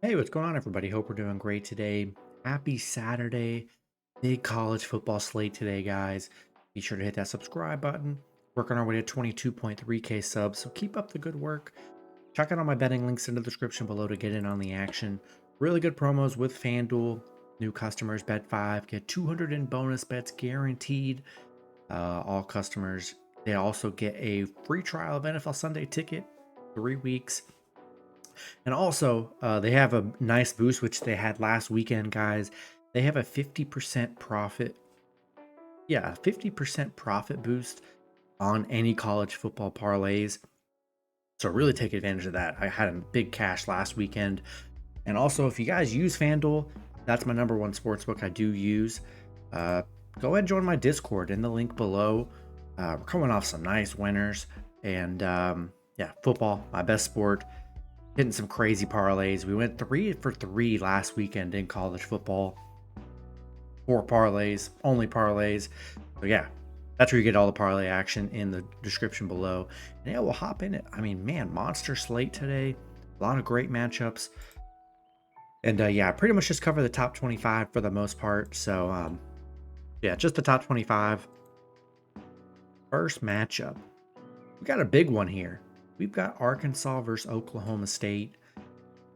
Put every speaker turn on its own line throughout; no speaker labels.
Hey, what's going on, everybody? Hope we're doing great today. Happy Saturday. Big college football slate today, guys. Be sure to hit that subscribe button. Working our way to 22.3K subs, so keep up the good work. Check out all my betting links in the description below to get in on the action. Really good promos with FanDuel. New customers bet 5, get 200 in bonus bets guaranteed. All customers, they also get a free trial of NFL Sunday Ticket, 3 weeks. And also, they have a nice boost, which they had last weekend, guys. They have a 50% profit. Yeah, 50% profit boost on any college football parlays. So really take advantage of that. I had a big cash last weekend. And also, if you guys use FanDuel, that's my number one sportsbook I do use. Go ahead and join my Discord in the link below. We're coming off some nice winners. And yeah, football, my best sport. Hitting some crazy parlays. We went 3 for 3 last weekend in college football. 4 parlays, only parlays. So yeah, that's where you get all the parlay action in the description below. And yeah, we'll hop in it. I mean, man, monster slate today. A lot of great matchups. And yeah, pretty much just cover the top 25 for the most part. So yeah, just the top 25. First matchup. We got a big one here. We've got Arkansas versus Oklahoma State.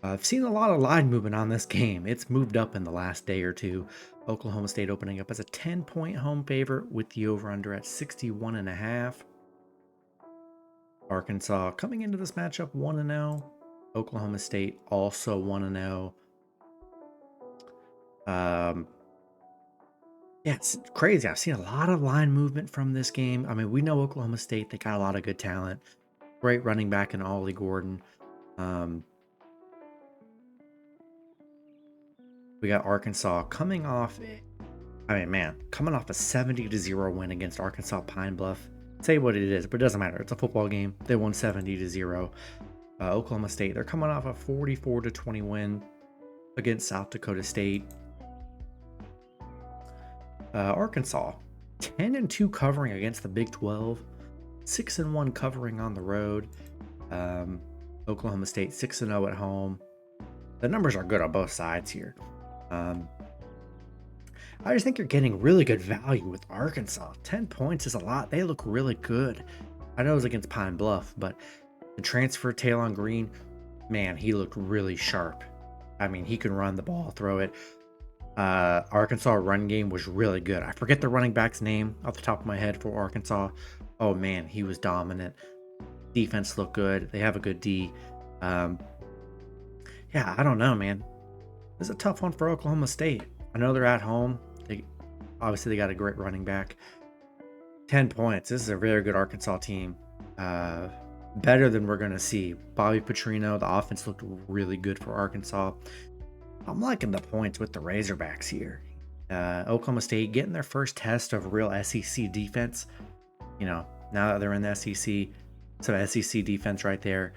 I've seen a lot of line movement on this game. It's moved up in the last day or two. Oklahoma State opening up as a 10-point home favorite with the over-under at 61.5. Arkansas coming into this matchup 1-0. Oklahoma State also 1-0. Yeah, it's crazy. I've seen a lot of line movement from this game. I mean, we know Oklahoma State, they got a lot of good talent. Great running back in Ollie Gordon. We got Arkansas coming off, I mean, man, coming off a 70-0 win against Arkansas Pine Bluff. Say what it is, but it doesn't matter. It's a football game. They won 70-0. Oklahoma State, they're coming off a 44-20 win against South Dakota State. Arkansas, 10-2 covering against the Big 12. 6-1 covering on the road. Oklahoma State 6-0 at home. The numbers are good on both sides here. I just think you're getting really good value with Arkansas. 10 points is a lot. They look really good. I know it was against Pine Bluff, but the transfer Talon Green, man, he looked really sharp. I mean, he can run the ball, throw it. Arkansas run game was really good. I forget the running back's name off the top of my head for Arkansas. Oh man, he was dominant. Defense looked good. They have a good D. Yeah, I don't know, man. This is a tough one for Oklahoma State. I know they're at home. Obviously, they got a great running back. 10 points. This is a very good Arkansas team. Better than we're going to see. Bobby Petrino, the offense looked really good for Arkansas. I'm liking the points with the Razorbacks here. Oklahoma State getting their first test of real SEC defense. You know, now that they're in the SEC, some SEC defense right there.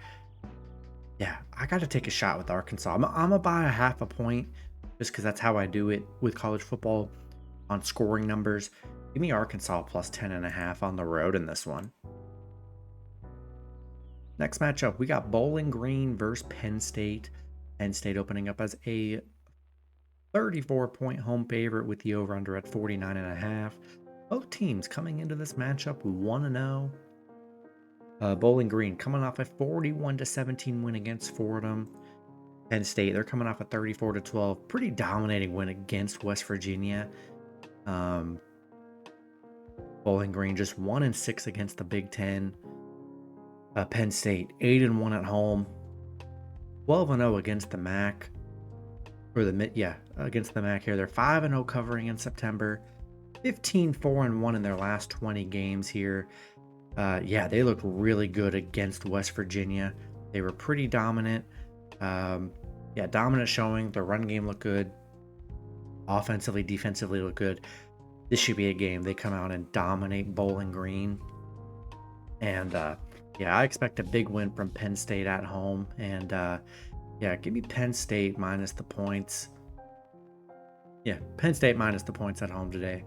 Yeah, I got to take a shot with Arkansas. I'm going to buy a half a point just because that's how I do it with college football on scoring numbers. Give me Arkansas plus 10.5 on the road in this one. Next matchup, we got Bowling Green versus Penn State. Penn State opening up as a 34-point home favorite with the over-under at 49.5. Both teams coming into this matchup 1-0. Bowling Green coming off a 41-17 win against Fordham. Penn State, they're coming off a 34-12, pretty dominating win against West Virginia. Bowling Green just 1-6 against the Big Ten. Penn State 8-1 at home, 12-0 against the MAC. Against the MAC here. They're 5-0 covering in September, 15-4-1 in their last 20 games here. Yeah, they looked really good against West Virginia. They were pretty dominant. Yeah, dominant showing. The run game looked good. Offensively, defensively looked good. This should be a game they come out and dominate Bowling Green. And yeah, I expect a big win from Penn State at home. And yeah, give me Penn State minus the points. Yeah, Penn State minus the points at home today.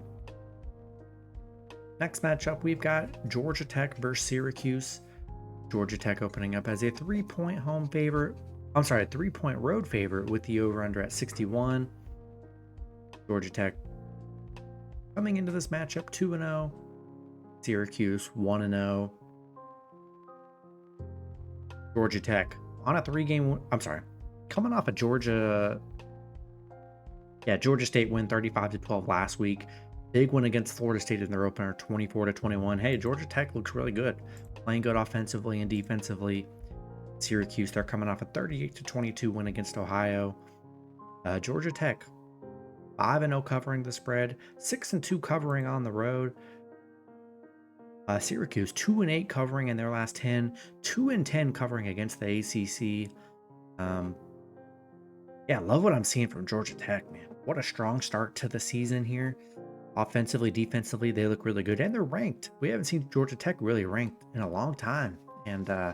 Next matchup, we've got Georgia Tech versus Syracuse. Georgia Tech opening up as a 3-point home favorite I'm sorry, 3-point road favorite with the over-under at 61. Georgia Tech coming into this matchup 2-0. Syracuse 1-0. Georgia Tech on a 3-game. I'm sorry, coming off a Georgia State win 35-12 last week. Big win against Florida State in their opener 24-21. Hey, Georgia Tech looks really good, playing good offensively and defensively. Syracuse, they're coming off a 38-22 win against Ohio. Georgia Tech 5-0 covering the spread, 6-2 covering on the road. Syracuse 2-8 covering in their last 10, 2-10 covering against the ACC. Yeah, love what I'm seeing from Georgia Tech, man. What a strong start to the season here. Offensively, defensively, they look really good, and they're ranked. We haven't seen Georgia Tech really ranked in a long time, and yeah,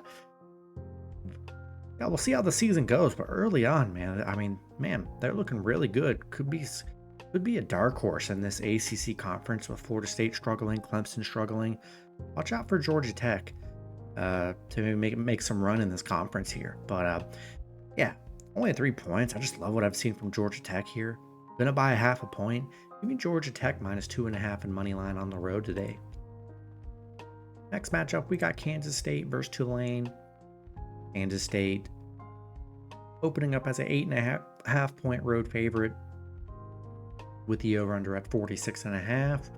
we'll see how the season goes. But early on, man, I mean, man, they're looking really good. Could be a dark horse in this ACC conference with Florida State struggling, Clemson struggling. Watch out for Georgia Tech to make some run in this conference here. But yeah, only 3 points. I just love what I've seen from Georgia Tech here. Gonna buy a half a point. Give me Georgia Tech minus 2.5 in money line on the road today. Next matchup, we got Kansas State versus Tulane. Kansas State opening up as an 8.5 point road favorite with the over-under at 46.5.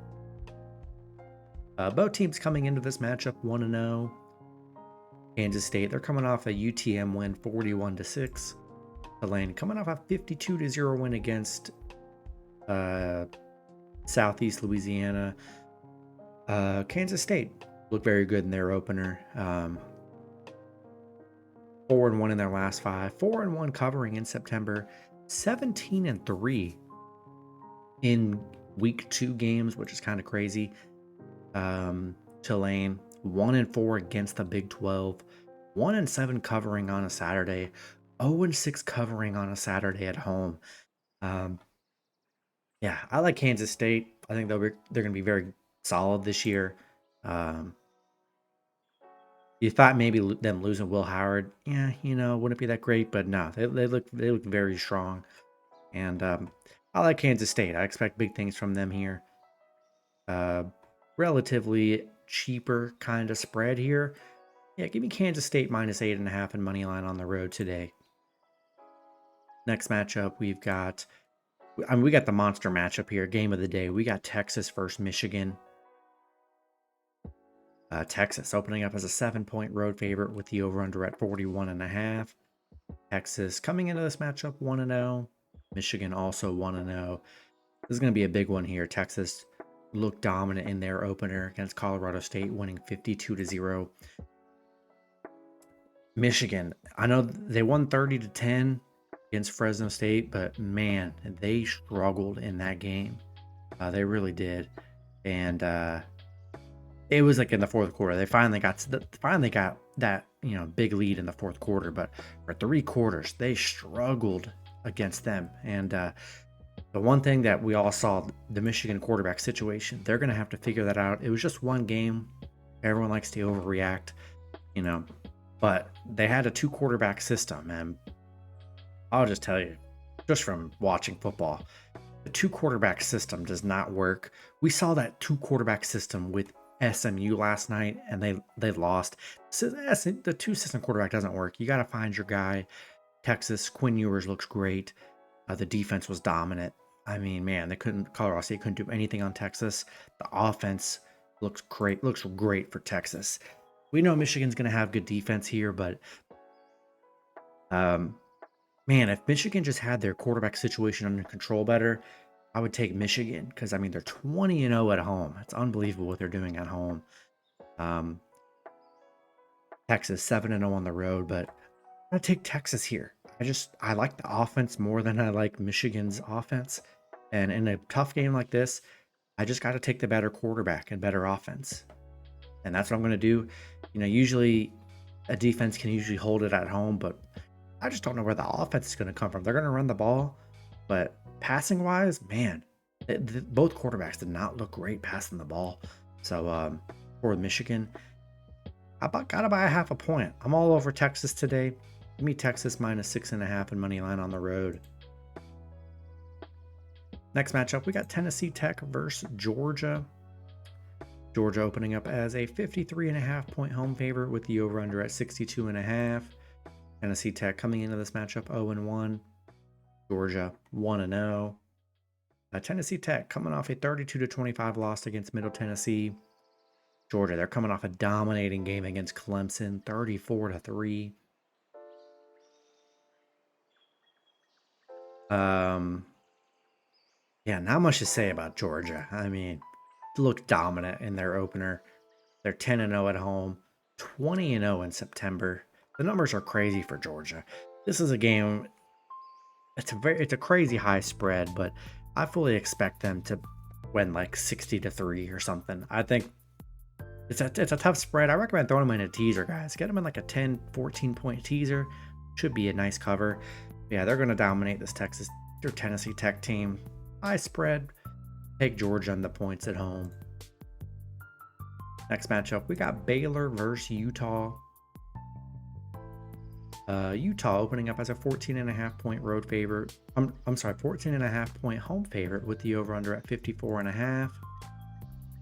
Both teams coming into this matchup 1-0. Kansas State, they're coming off a UTM win 41-6. Tulane coming off a 52-0 win against Southeast Louisiana. Kansas State looked very good in their opener. 4-1 in their last 5. 4-1 covering in September. 17-3 in week 2 games, which is kind of crazy. Tulane 1-4 against the Big 12. 1-7 covering on a Saturday. 0-6 covering on a Saturday at home. Yeah, I like Kansas State. I think they're going to be very solid this year. You thought maybe them losing Will Howard, yeah, wouldn't be that great, but no, they look very strong, and I like Kansas State. I expect big things from them here. Relatively cheaper kind of spread here. Yeah, give me Kansas State minus 8.5 in money line on the road today. Next matchup, we got the monster matchup here. Game of the day. We got Texas versus Michigan. Texas opening up as a 7-point road favorite with the over-under at 41.5. Texas coming into this matchup 1-0. Michigan also 1-0. This is going to be a big one here. Texas looked dominant in their opener against Colorado State, winning 52-0. Michigan, I know they won 30-10 against Fresno State, but man, they struggled in that game. They really did, and it was like in the fourth quarter. They finally got that big lead in the fourth quarter, but for 3 quarters they struggled against them. And the one thing that we all saw, the Michigan quarterback situation, they're going to have to figure that out. It was just one game. Everyone likes to overreact, but they had a 2-quarterback system, and I'll just tell you, just from watching football, the 2-quarterback system does not work. We saw that 2-quarterback system with SMU last night, and they lost. So the 2-system quarterback doesn't work. You got to find your guy. Texas, Quinn Ewers looks great. The defense was dominant. I mean, man, Colorado State couldn't do anything on Texas. The offense looks great for Texas. We know Michigan's going to have good defense here, but man, if Michigan just had their quarterback situation under control better, I would take Michigan, because I mean they're 20-0 at home. It's unbelievable what they're doing at home. Texas 7-0 on the road, but I'm gonna take Texas here. I like the offense more than I like Michigan's offense, and in a tough game like this, I just got to take the better quarterback and better offense, and that's what I'm gonna do. Usually a defense can usually hold it at home, but I just don't know where the offense is going to come from. They're going to run the ball, but passing wise, man, both quarterbacks did not look great passing the ball. So for Michigan, I gotta buy a half a point. I'm all over Texas today. Give me Texas minus 6.5 and money line on the road. Next matchup, we got Tennessee Tech versus Georgia. Georgia opening up as a 53.5 point home favorite with the over-under at 62.5. Tennessee Tech coming into this matchup 0-1. Georgia 1-0. Tennessee Tech coming off a 32-25 loss against Middle Tennessee. Georgia, they're coming off a dominating game against Clemson, 34-3. Yeah, not much to say about Georgia. I mean, looked dominant in their opener. They're 10-0 at home, 20-0 in September. The numbers are crazy for Georgia. This is a game. It's a crazy high spread, but I fully expect them to win like 60-3 or something. I think it's a tough spread. I recommend throwing them in a teaser, guys. Get them in like a 10, 14 point teaser. Should be a nice cover. Yeah, they're going to dominate this Tennessee Tech team. High spread. Take Georgia on the points at home. Next matchup, we got Baylor versus Utah. Utah opening up as a 14.5 point road favorite. I'm sorry, 14.5 point home favorite with the over-under at 54.5.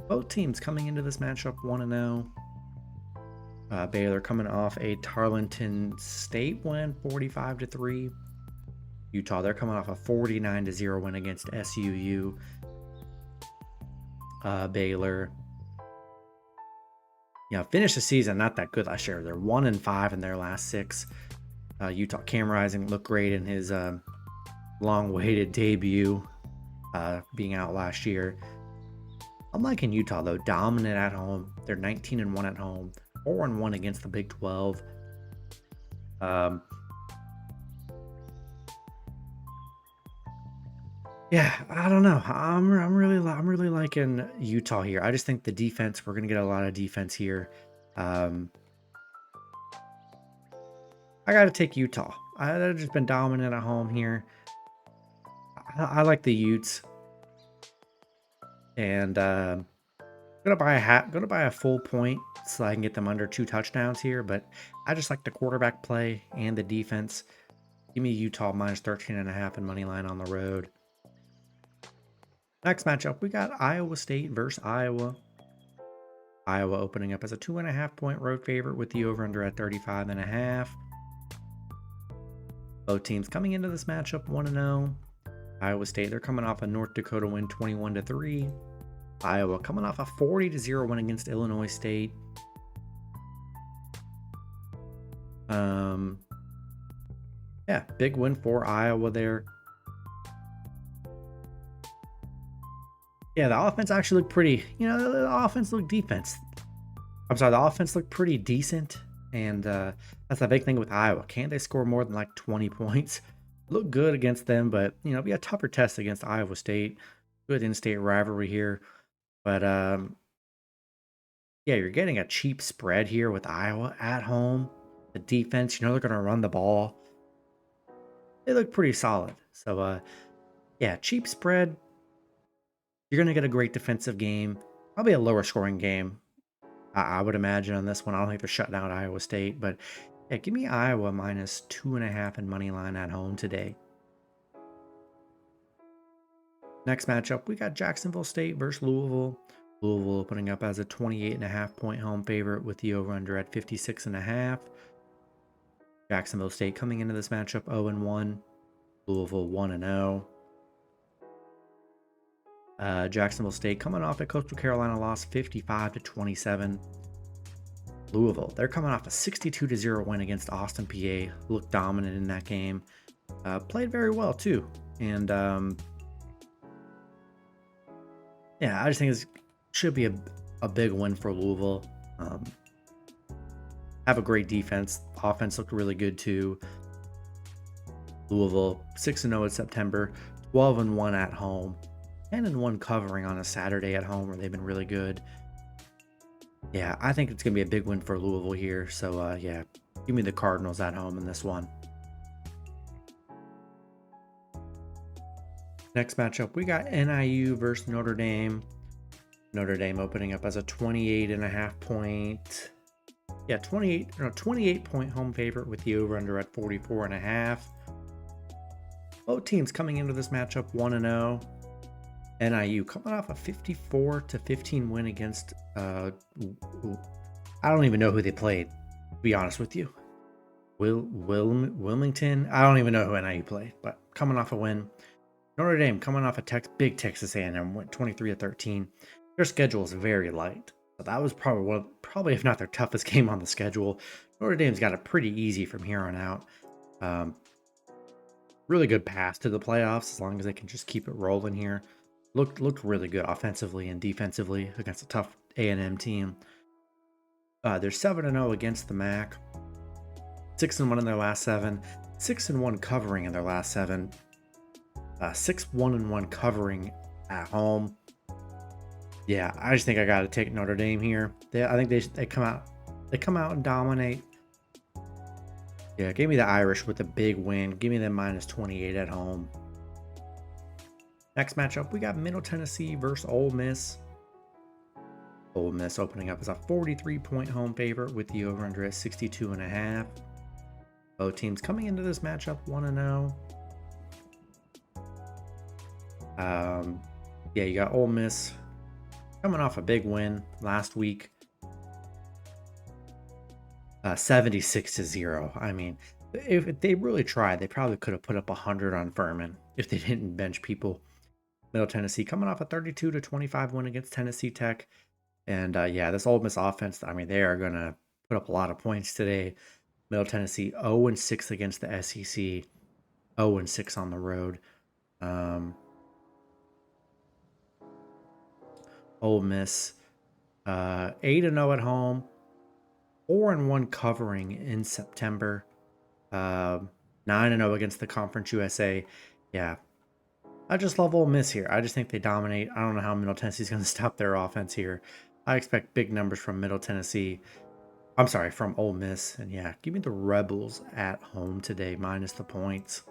Both teams coming into this matchup 1-0. Baylor coming off a Tarleton State win, 45-3. Utah, they're coming off a 49-0 win against SUU. Baylor, finished the season not that good last year. They're 1-5 in their last 6. Utah, Cam Rising looked great in his long-awaited debut, being out last year. I'm liking Utah though, dominant at home. They're 19-1 at home, 4-1 against the Big 12. Yeah, I don't know. I'm really liking Utah here. I just think the defense, we're gonna get a lot of defense here. I got to take Utah. They've just been dominant at home here. I like the Utes, and gonna buy a full point so I can get them under 2 touchdowns here. But I just like the quarterback play and the defense. Give me Utah minus 13.5 and money line on the road. Next matchup, we got Iowa State versus Iowa. Iowa opening up as a 2.5 point road favorite with the over-under at 35.5. Both teams coming into this matchup 1-0. Iowa State, they're coming off a North Dakota win 21-3. Iowa coming off a 40-0 win against Illinois State. Yeah, big win for Iowa there. Yeah, the offense actually looked pretty, the offense looked defense. I'm sorry, the offense looked pretty decent. And that's the big thing with Iowa. Can't they score more than like 20 points? Look good against them, but, be a tougher test against Iowa State. Good in-state rivalry here. But, yeah, you're getting a cheap spread here with Iowa at home. The defense, they're going to run the ball. They look pretty solid. So, yeah, cheap spread. You're going to get a great defensive game. Probably a lower scoring game, I would imagine, on this one. I don't think they're shutting out Iowa State. But, yeah, give me Iowa minus 2.5 and money line at home today. Next matchup, we got Jacksonville State versus Louisville. Louisville opening up as a 28.5 point home favorite with the over-under at 56.5. Jacksonville State coming into this matchup 0-1. Louisville 1-0. Jacksonville State coming off a Coastal Carolina loss 55-27. Louisville, they're coming off a 62-0 win against Austin PA. Looked dominant in that game. Played very well too. And yeah, I just think it should be a big win for Louisville. Have a great defense. Offense looked really good too. Louisville 6-0 in September, 12-1 at home. 10-1 covering on a Saturday at home where they've been really good. Yeah, I think it's going to be a big win for Louisville here. So, yeah, give me the Cardinals at home in this one. Next matchup, we got NIU versus Notre Dame. Notre Dame opening up as a 28.5 point Yeah, 28-point home favorite with the over-under at 44.5. Both teams coming into this matchup 1-0. NIU coming off a 54-15 win against, I don't even know who they played, to be honest with you. Wilmington? I don't even know who NIU played, but coming off a win. Notre Dame coming off a big Texas A&M, went 23-13. Their schedule is very light. So that was probably if not their toughest game on the schedule. Notre Dame's got it pretty easy from here on out. Really good path to the playoffs as long as they can just keep it rolling here. Looked really good offensively and defensively against a tough A&M team. They're 7-0 against the MAC. 6-1 in their last 7. 6-1 covering in their last 7. 6-1-1 covering at home. Yeah, I just think I got to take Notre Dame here. I think they come out and dominate. Yeah, give me the Irish with a big win. Give me them -28 at home. Next matchup, we got Middle Tennessee versus Ole Miss. Ole Miss opening up as a 43-point home favorite with the over-under at 62.5. Both teams coming into this matchup 1-0. Yeah, you got Ole Miss coming off a big win last week. 76-0. I mean, if they really tried, they probably could have put up 100 on Furman if they didn't bench people. Middle Tennessee coming off a 32-25 win against Tennessee Tech. And yeah, this Ole Miss offense, I mean, they are going to put up a lot of points today. Middle Tennessee 0-6 against the SEC, 0-6 on the road. Ole Miss 8-0 at home, 4-1 covering in September, 9-0 against the Conference USA. Yeah, I just love Ole Miss here. I just think they dominate. I don't know how Middle Tennessee is going to stop their offense here. I expect big numbers from Middle Tennessee. I'm sorry, from Ole Miss. And yeah, give me the Rebels at home today, minus the points.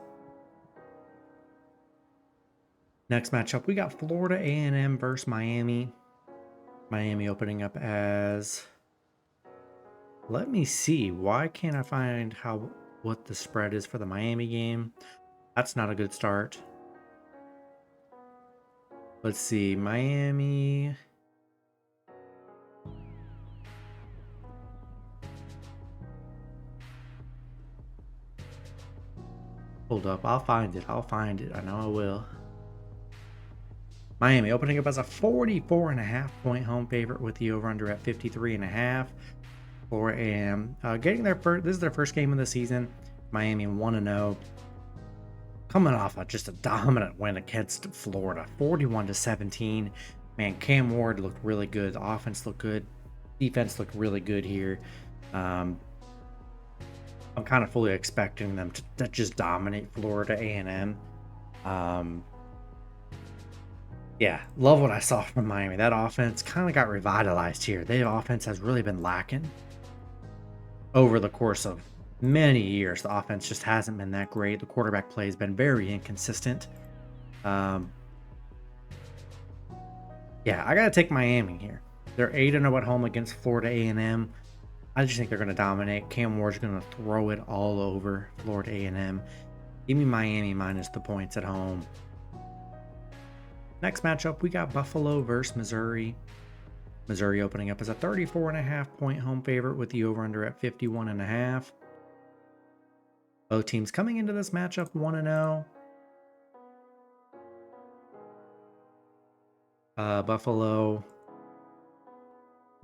Next matchup, we got Florida A&M versus Miami. Miami opening up as... Let me see. Why can't I find what the spread is for the Miami game? That's not a good start. Let's see. Miami... Hold up. I'll find it. I know I will. Miami opening up as a 44.5-point home favorite with the over-under at 53.5. 4 a.m. Getting their first. This is their first game of the season. Miami 1-0. Coming off just a dominant win against Florida, 41-17. Man, Cam Ward looked really good. The offense looked good. Defense looked really good here. I'm kind of fully expecting them to just dominate Florida A&M. Yeah, love what I saw from Miami. That offense kind of got revitalized here. Their offense has really been lacking over the course of many years. The offense just hasn't been that great. The quarterback play has been very inconsistent. Yeah, I got to take Miami here. They're 8-0 at home against Florida A&M. I just think they're going to dominate. Cam Ward's going to throw it all over Florida A&M. Give me Miami minus the points at home. Next matchup, we got Buffalo versus Missouri. Missouri opening up as a 34.5-point home favorite with the over-under at 51.5. Both teams coming into this matchup 1-0. Buffalo.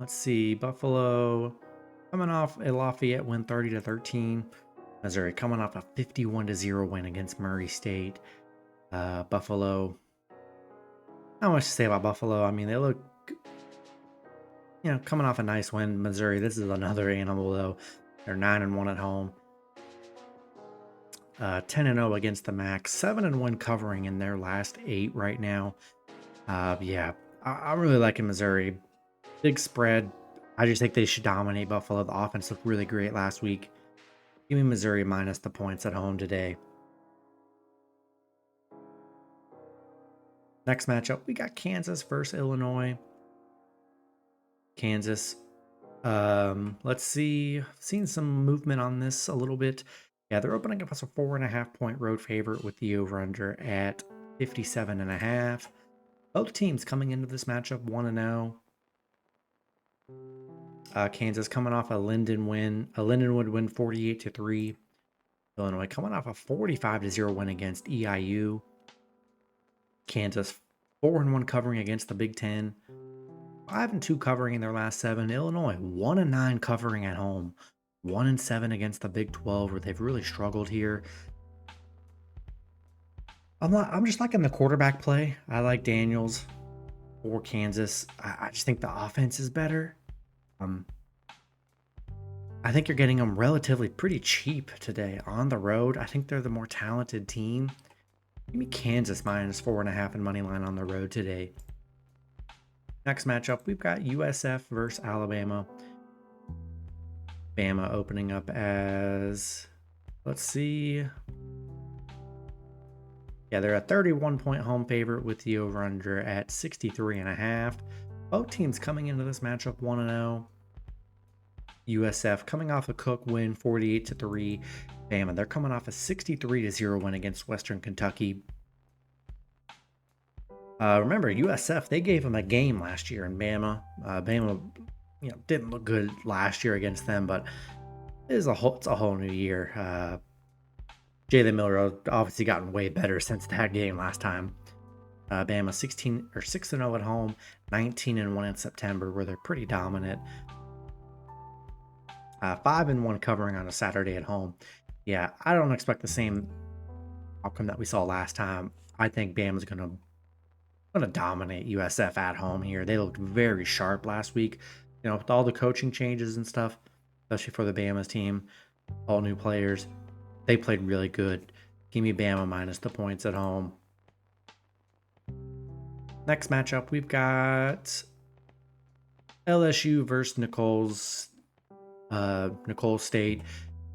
Let's see. Buffalo coming off a Lafayette win 30-13. Missouri coming off a 51-0 win against Murray State. Buffalo. Not much to say about Buffalo. I mean, they look, coming off a nice win. Missouri, this is another animal, though. They're 9-1 at home. 10-0 against the MAC. 7-1 covering in their last 8 right now. Yeah, I'm really liking Missouri. Big spread. I just think they should dominate Buffalo. The offense looked really great last week. Give me Missouri minus the points at home today. Next matchup, we got Kansas versus Illinois. Kansas Let's see. Seen some movement on this a little bit. Yeah, they're opening up as a 4.5 point road favorite with the over/under at 57.5. Both teams coming into this matchup 1-0. Kansas coming off a Lindenwood win 48-3. Illinois coming off a 45-0 win against EIU. Kansas 4-1 covering against the Big Ten. 5-2 covering in their last 7. Illinois 1-9 covering at home. 1-7 against the Big 12, where they've really struggled here. I'm just liking the quarterback play. I like Daniels for Kansas. I just think the offense is better. I think you're getting them relatively pretty cheap today on the road. I think they're the more talented team. Give me Kansas minus 4.5 in money line on the road today. Next matchup, we've got USF versus Alabama. Bama opening up as, let's see. Yeah, they're a 31-point home favorite with the over/under at 63.5. Both teams coming into this matchup 1-0. USF coming off a Cook win 48-3. Bama, they're coming off a 63-0 win against Western Kentucky. Remember, USF, they gave them a game last year in Bama. Bama, didn't look good last year against them, but it's a whole new year. Jalen Miller obviously gotten way better since that game last time. Bama 6-0 at home, 19-1 in September, where they're pretty dominant. 5-1 covering on a Saturday at home. Yeah, I don't expect the same outcome that we saw last time. I think Bama's gonna dominate USF at home here. They looked very sharp last week, with all the coaching changes and stuff, especially for the Bama's team, all new players. They played really good. Give me Bama minus the points at home. Next matchup, we've got LSU versus Nichols State.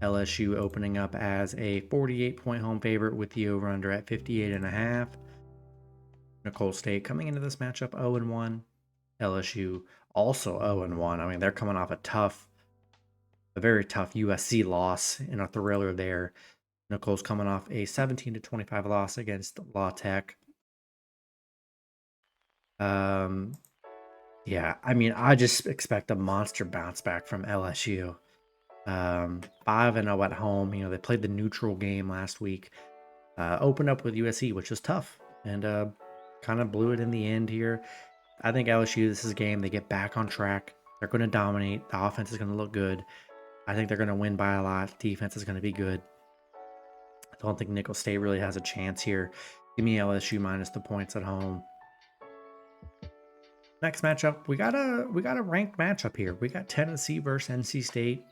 LSU opening up as a 48-point home favorite with the over/under at 58.5. Nichols State coming into this matchup 0-1. LSU also 0-1. I mean, they're coming off a very tough USC loss in a thriller there. Nichols coming off a 17-25 loss against La Tech. Yeah, I mean, I just expect a monster bounce back from LSU. 5-0 at home. They played the neutral game last week. Opened up with USC, which was tough, and kind of blew it in the end here. I think LSU, this is a game they get back on track. They're going to dominate. The offense is going to look good. I think they're going to win by a lot. Defense is going to be good. I don't think Nichols State really has a chance here. Give me LSU minus the points at home. Next matchup, we got a ranked matchup here. We got Tennessee versus NC State.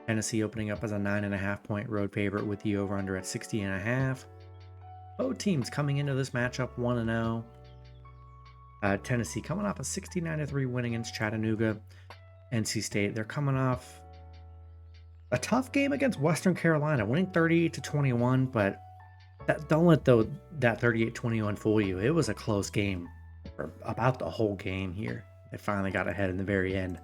Tennessee opening up as a 9.5-point road favorite with the over/under at 60.5. Both teams coming into this matchup 1-0. Tennessee coming off a 69-3 win against Chattanooga. NC State, they're coming off a tough game against Western Carolina, winning 38-21, but don't let that 38-21 fool you. It was a close game for about the whole game here. They finally got ahead in the very end.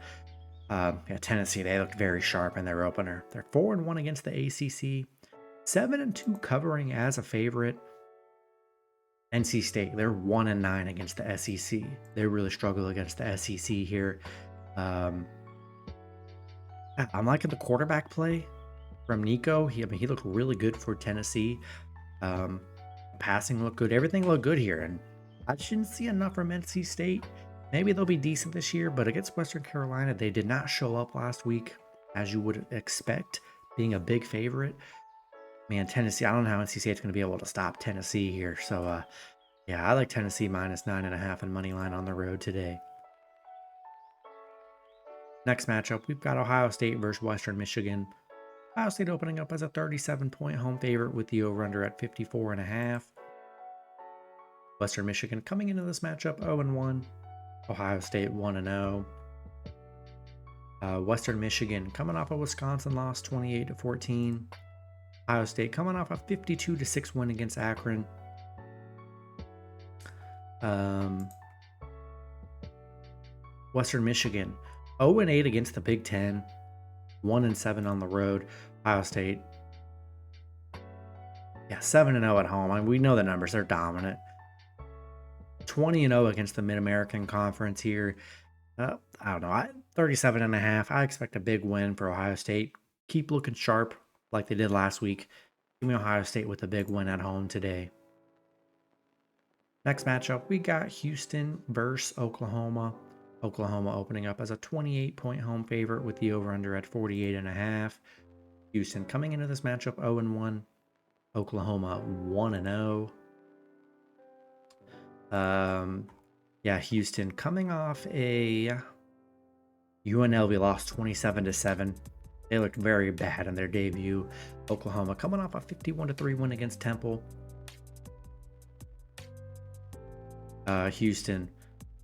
Tennessee, they looked very sharp in their opener. They're 4-1 against the ACC, 7-2 covering as a favorite. NC State, they're 1-9 against the SEC. They really struggle against the SEC here. I'm liking the quarterback play from Nico. He looked really good for Tennessee. Passing looked good. Everything looked good here, and I shouldn't see enough from NC State. Maybe they'll be decent this year, but against Western Carolina, they did not show up last week, as you would expect, being a big favorite. Man, Tennessee, I don't know how NC State's going to be able to stop Tennessee here. So, yeah, I like Tennessee minus 9.5 in money line on the road today. Next matchup, we've got Ohio State versus Western Michigan. Ohio State opening up as a 37-point home favorite with the over/under at 54.5. Western Michigan coming into this matchup 0-1. Ohio State 1-0. Western Michigan coming off a Wisconsin loss 28-14. Ohio State coming off a 52-6 win against Akron. Western Michigan 0-8 against the Big Ten, 1-7 on the road. Ohio State, yeah, 7-0 at home. I mean, we know the numbers; they're dominant. 20-0 against the Mid-American Conference here. I don't know. 37.5. I expect a big win for Ohio State. Keep looking sharp like they did last week. Give me Ohio State with a big win at home today. Next matchup, we got Houston versus Oklahoma. Oklahoma opening up as a 28-point home favorite with the over-under at 48.5. Houston coming into this matchup 0-1. Oklahoma 1-0. Yeah, Houston coming off a UNLV lost 27-7. They looked very bad in their debut. Oklahoma coming off a 51-3 win against Temple. Houston,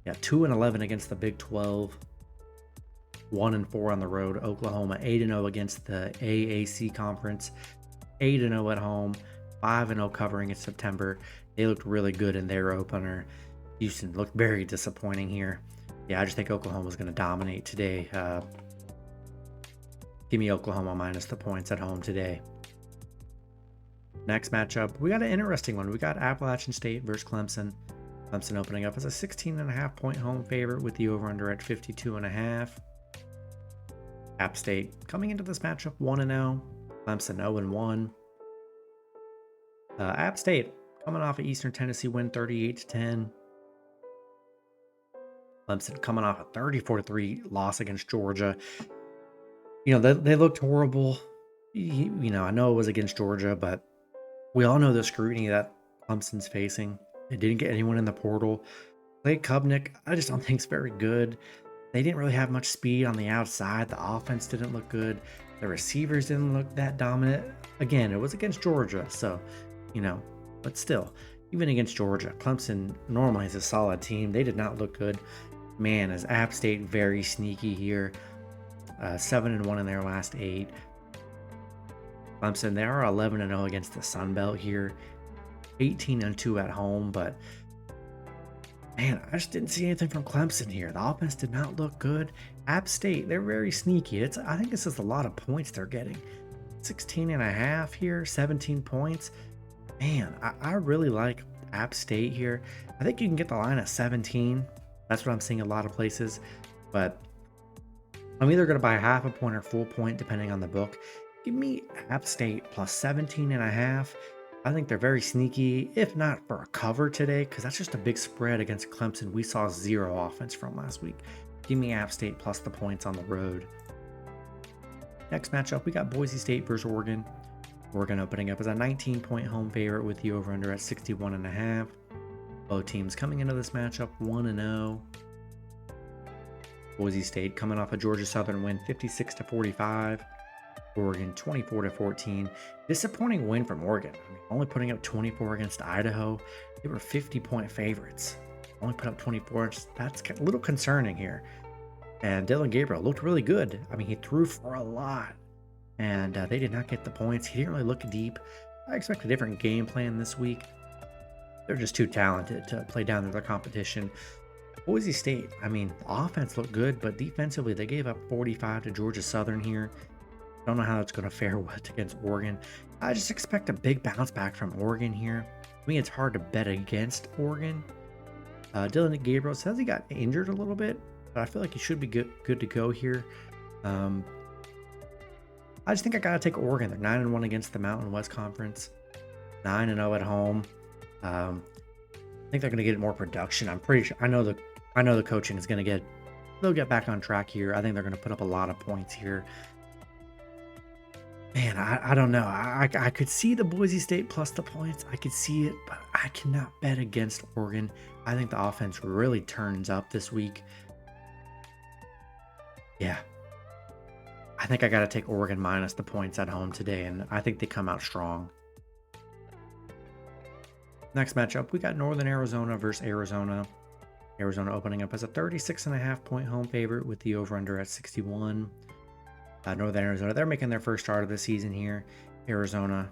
yeah, 2-11 against the Big 12. 1-4 on the road. Oklahoma 8-0 against the AAC conference. 8-0 at home. 5-0 covering in September. They looked really good in their opener. Houston looked very disappointing here. Yeah, I just think Oklahoma's going to dominate today. Give me Oklahoma minus the points at home today. Next matchup, we got an interesting one. We got Appalachian State versus Clemson. Clemson opening up as a 16.5-point home favorite with the over-under at 52.5. App State coming into this matchup 1-0. Clemson 0-1. App State coming off an Eastern Tennessee win 38-10. Clemson coming off a 34-3 loss against Georgia. You know, they looked horrible. You know, I know it was against Georgia, but we all know the scrutiny that Clemson's facing. They didn't get anyone in the portal. Blake Kubnik, I just don't think is very good. They didn't really have much speed on the outside. The offense didn't look good. The receivers didn't look that dominant. Again, it was against Georgia, so, you know, but still, even against Georgia, Clemson normally is a solid team. They did not look good. Man, is App State very sneaky here. 7-1 in their last 8. Clemson, they are 11-0 against the Sun Belt here. 18-2 at home, but man, I just didn't see anything from Clemson here. The offense did not look good. App State, they're very sneaky. I think this is a lot of points they're getting. 16.5 here, 17 points. Man, I really like App State here. I think you can get the line at 17. That's what I'm seeing a lot of places, but I'm either going to buy half a point or full point depending on the book. Give me App State plus 17.5. I think they're very sneaky, if not for a cover today, because that's just a big spread against Clemson. We saw 0 offense from last week. Give me App State plus the points on the road. Next matchup, we got Boise State versus Oregon. Oregon opening up as a 19-point home favorite with the over-under at 61.5. Both teams coming into this matchup 1-0. Boise State coming off a Georgia Southern win 56-45. Oregon 24-14. Disappointing win from Oregon. I mean, only putting up 24 against Idaho. They were 50-point favorites. Only put up 24. That's a little concerning here. And Dillon Gabriel looked really good. I mean, he threw for a lot. And they did not get the points. He didn't really look deep. I expect a different game plan this week. They're just too talented to play down to their competition. Boise State, I mean, the offense looked good, but defensively, they gave up 45 to Georgia Southern here. Don't know how it's going to fare against Oregon. I just expect a big bounce back from Oregon here. I mean, it's hard to bet against Oregon. Dillon Gabriel says he got injured a little bit, but I feel like he should be good to go here. I just think I got to take Oregon. They're 9-1 against the Mountain West Conference. 9-0 at home. I think they're going to get more production. I'm pretty sure. I know the coaching is going to get. They'll get back on track here. I think they're going to put up a lot of points here. Man, I don't know. I could see the Boise State plus the points. I could see it, but I cannot bet against Oregon. I think the offense really turns up this week. Yeah. I think I got to take Oregon minus the points at home today, and I think they come out strong. Next matchup, we got Northern Arizona versus Arizona. Arizona opening up as a 36.5-point home favorite with the over-under at 61. Northern Arizona, they're making their first start of the season here. Arizona,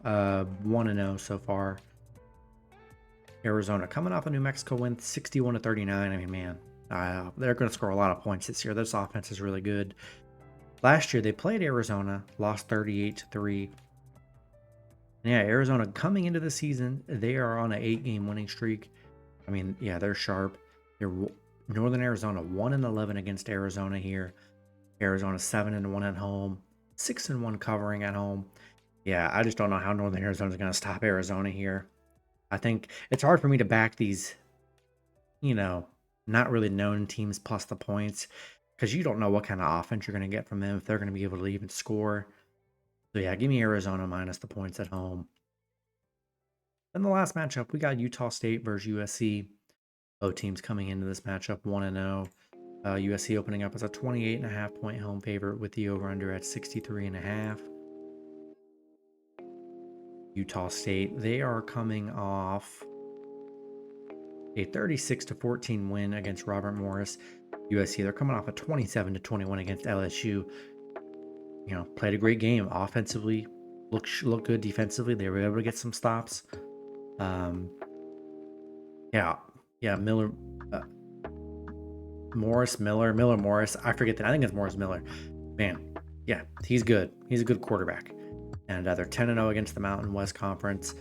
1-0 so far. Arizona coming off a New Mexico win, 61-39. I mean, man, They're going to score a lot of points this year. This offense is really good. Last year, they played Arizona, lost 38-3. Yeah, Arizona coming into the season, they are on an 8-game winning streak. I mean, yeah, they're sharp. Northern Arizona 1-11 against Arizona here. Arizona 7-1 at home, 6-1 covering at home. Yeah, I just don't know how Northern Arizona is going to stop Arizona here. I think it's hard for me to back these, not really known teams plus the points, because you don't know what kind of offense you're going to get from them, if they're going to be able to even score. So yeah, give me Arizona minus the points at home. Then the last matchup, we got Utah State versus USC. Both teams coming into this matchup 1-0. USC opening up as a 28.5 point home favorite with the over-under at 63.5. Utah State, they are coming off a 36-14 win against Robert Morris. USC, they're coming off a 27-21 against LSU. Played a great game offensively, looked good defensively. They were able to get some stops. Miller, Morris. I forget that. I think it's Morris Miller. Man, yeah, he's good. He's a good quarterback. And they're 10-0 against the Mountain West Conference,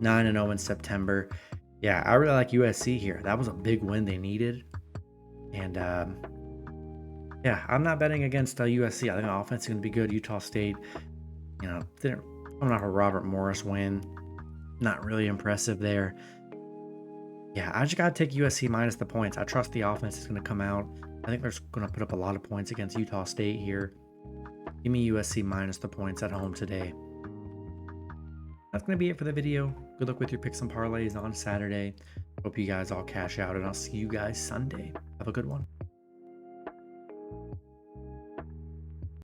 9-0 in September. Yeah, I really like USC here. That was a big win they needed. And yeah, I'm not betting against USC. I think the offense is going to be good. Utah State, they're coming off a Robert Morris win. Not really impressive there. Yeah, I just got to take USC minus the points. I trust the offense is going to come out. I think they're going to put up a lot of points against Utah State here. Give me USC minus the points at home today. That's going to be it for the video. Good luck with your picks and parlays on Saturday. Hope you guys all cash out, and I'll see you guys Sunday. Have a good one.